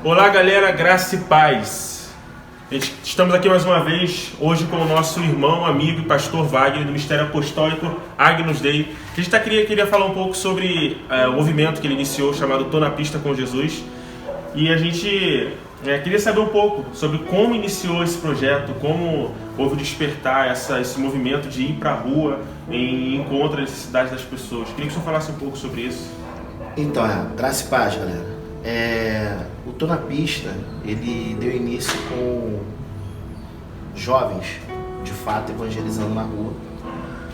Olá galera, graça e paz. Estamos aqui mais uma vez, hoje com o nosso irmão, amigo e pastor Wagner, do Ministério Apostólico Agnus Dei. A gente queria falar um pouco sobre o movimento que ele iniciou, chamado Tô na Pista com Jesus. E a gente queria saber um pouco sobre como iniciou esse projeto, como houve despertar esse movimento de ir para a rua em encontro às necessidades das pessoas. Queria que o senhor falasse um pouco sobre isso. Então, graça e paz, galera. O Tô na Pista, ele deu início com jovens, de fato, evangelizando na rua.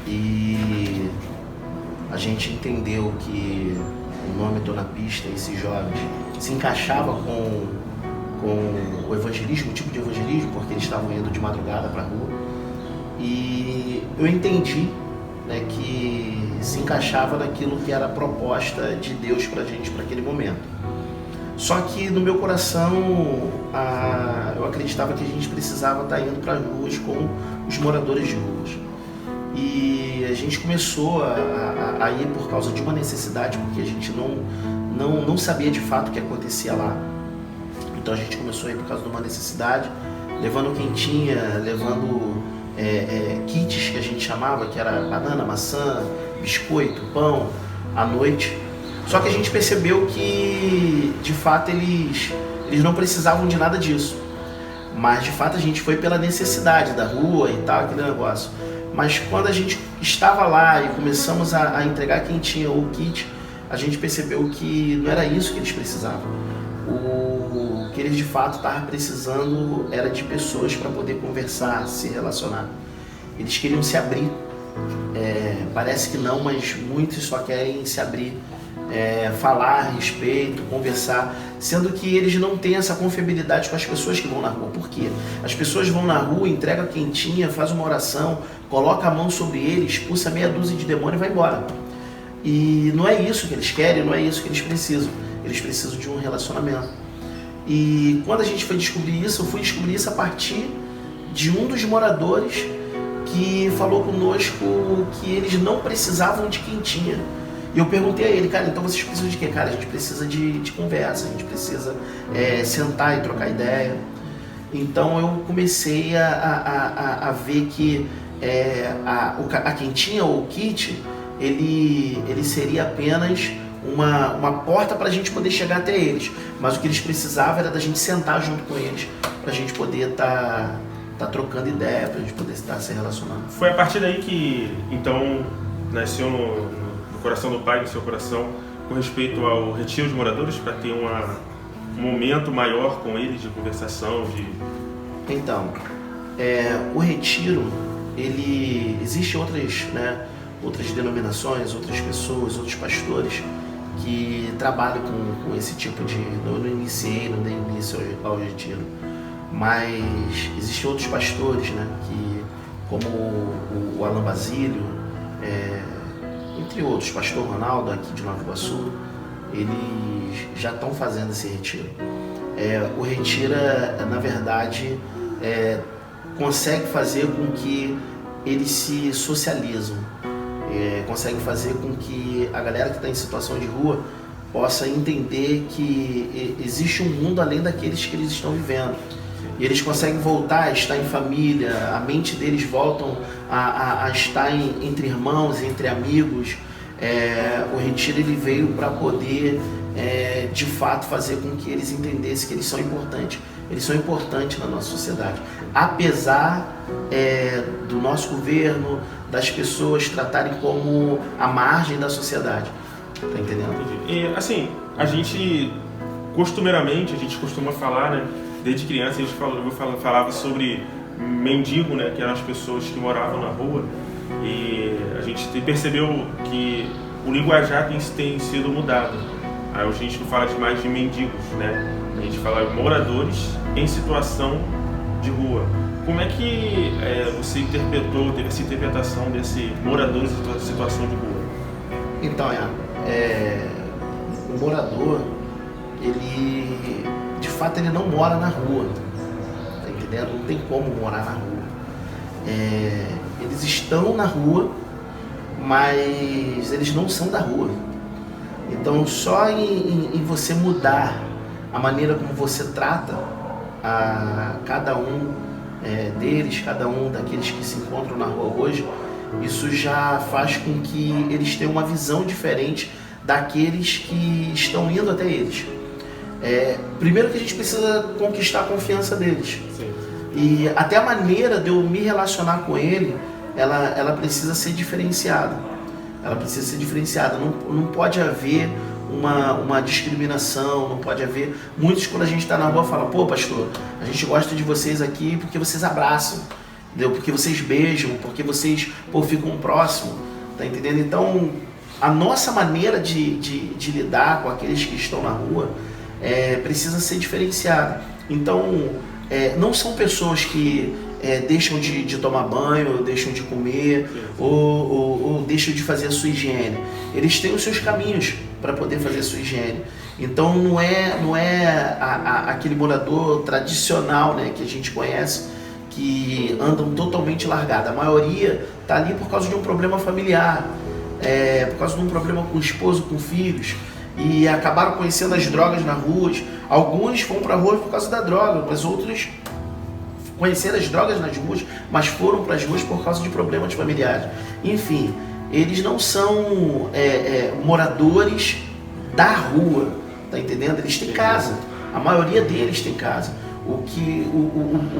E a gente entendeu que o nome Tô na Pista, esses jovens, se encaixava com o evangelismo, o tipo de evangelismo, porque eles estavam indo de madrugada para a rua. E eu entendi, que se encaixava naquilo que era a proposta de Deus para a gente para aquele momento. Só que no meu coração eu acreditava que a gente precisava estar indo para as ruas com os moradores de ruas. E a gente começou a ir por causa de uma necessidade, porque a gente não sabia de fato o que acontecia lá. Então a gente começou a ir por causa de uma necessidade, levando quentinha, levando kits que a gente chamava, que era banana, maçã, biscoito, pão, à noite. Só que a gente percebeu que, de fato, eles não precisavam de nada disso. Mas, de fato, a gente foi pela necessidade da rua e tal, aquele negócio. Mas quando a gente estava lá e começamos a entregar quentinha ou kit, a gente percebeu que não era isso que eles precisavam. O que eles, de fato, estavam precisando era de pessoas para poder conversar, se relacionar. Eles queriam se abrir. Parece que não, mas muitos só querem se abrir. Falar a respeito, conversar, sendo que eles não têm essa confiabilidade com as pessoas que vão na rua. Por quê? As pessoas vão na rua, entrega quentinha, faz uma oração, coloca a mão sobre eles, expulsa meia dúzia de demônio e vai embora. E não é isso que eles querem, não é isso que eles precisam. Eles precisam de um relacionamento. E quando a gente foi descobrir isso, eu fui descobrir isso a partir de um dos moradores que falou conosco que eles não precisavam de quentinha. E eu perguntei a ele, cara, então vocês precisam de quê? Cara, a gente precisa de conversa, a gente precisa sentar e trocar ideia. Então eu comecei a ver que a quentinha ou o kit, ele seria apenas uma porta para a gente poder chegar até eles. Mas o que eles precisavam era da gente sentar junto com eles, para a gente poder tá trocando ideia, para a gente poder estar se relacionando. Foi a partir daí que, então, nasceu no coração do Pai, no seu coração, com respeito ao retiro de moradores, para ter um momento maior com eles de conversação, Então, o retiro, existem outras denominações, outras pessoas, outros pastores que trabalham com esse tipo de... Eu não iniciei, não dei início ao retiro, mas existem outros pastores, que, como o Alan Basílio, entre outros, pastor Ronaldo aqui de Nova Iguaçu, eles já estão fazendo esse retiro. O retiro, na verdade, consegue fazer com que eles se socializam, consegue fazer com que a galera que está em situação de rua possa entender que existe um mundo além daqueles que eles estão vivendo. E eles conseguem voltar a estar em família, a mente deles voltam a estar entre irmãos, entre amigos. O retiro ele veio para poder, de fato, fazer com que eles entendessem que eles são importantes. Eles são importantes na nossa sociedade. Apesar do nosso governo, das pessoas tratarem como a margem da sociedade. Tá entendendo? E assim, a gente costumeiramente, a gente costuma falar, desde criança eu falava sobre mendigo, que eram as pessoas que moravam na rua, e a gente percebeu que o linguajar tem sido mudado. Aí a gente não fala mais de mendigos, a gente fala de moradores em situação de rua. Como é que você teve essa interpretação desse morador em situação de rua? Então, o morador, ele, de fato, ele não mora na rua, tá entendendo? Não tem como morar na rua. Eles estão na rua, mas eles não são da rua. Então só em você mudar a maneira como você trata a cada um deles, cada um daqueles que se encontram na rua hoje, isso já faz com que eles tenham uma visão diferente daqueles que estão indo até eles. Primeiro que a gente precisa conquistar a confiança deles. Sim. E até a maneira de eu me relacionar com ele, ela precisa ser diferenciada. Ela precisa ser diferenciada. Não pode haver uma discriminação, não pode haver... Muitos, quando a gente está na rua, falam: pô, pastor, a gente gosta de vocês aqui porque vocês abraçam, entendeu? Porque vocês beijam, porque vocês ficam próximos, tá entendendo? Então, a nossa maneira de lidar com aqueles que estão na rua precisa ser diferenciada. Então, não são pessoas que deixam de tomar banho, ou deixam de comer, ou deixam de fazer a sua higiene. Eles têm os seus caminhos para poder fazer a sua higiene. Então não é aquele morador tradicional, né, que a gente conhece, que andam totalmente largado. A maioria está ali por causa de um problema familiar, por causa de um problema com o esposo, com filhos, e acabaram conhecendo as drogas na rua. Alguns vão para a rua por causa da droga, mas outros conheceram as drogas nas ruas, mas foram para as ruas por causa de problemas familiares. Enfim, eles não são moradores da rua, tá entendendo? Eles têm casa, a maioria deles tem casa. O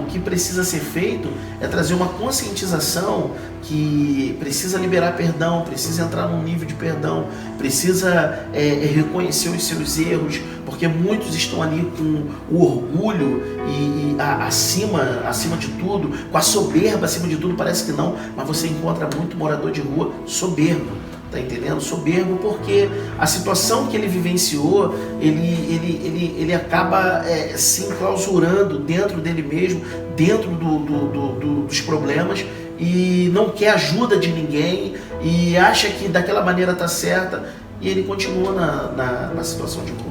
que precisa ser feito é trazer uma conscientização que precisa liberar perdão, precisa entrar num nível de perdão, precisa reconhecer os seus erros, porque muitos estão ali com o orgulho e acima de tudo, com a soberba acima de tudo. Parece que não, mas você encontra muito morador de rua soberbo. Tá entendendo? Soberbo, porque a situação que ele vivenciou, ele acaba se enclausurando dentro dele mesmo, dentro dos problemas, e não quer ajuda de ninguém, e acha que daquela maneira tá certa, e ele continua na situação de rua.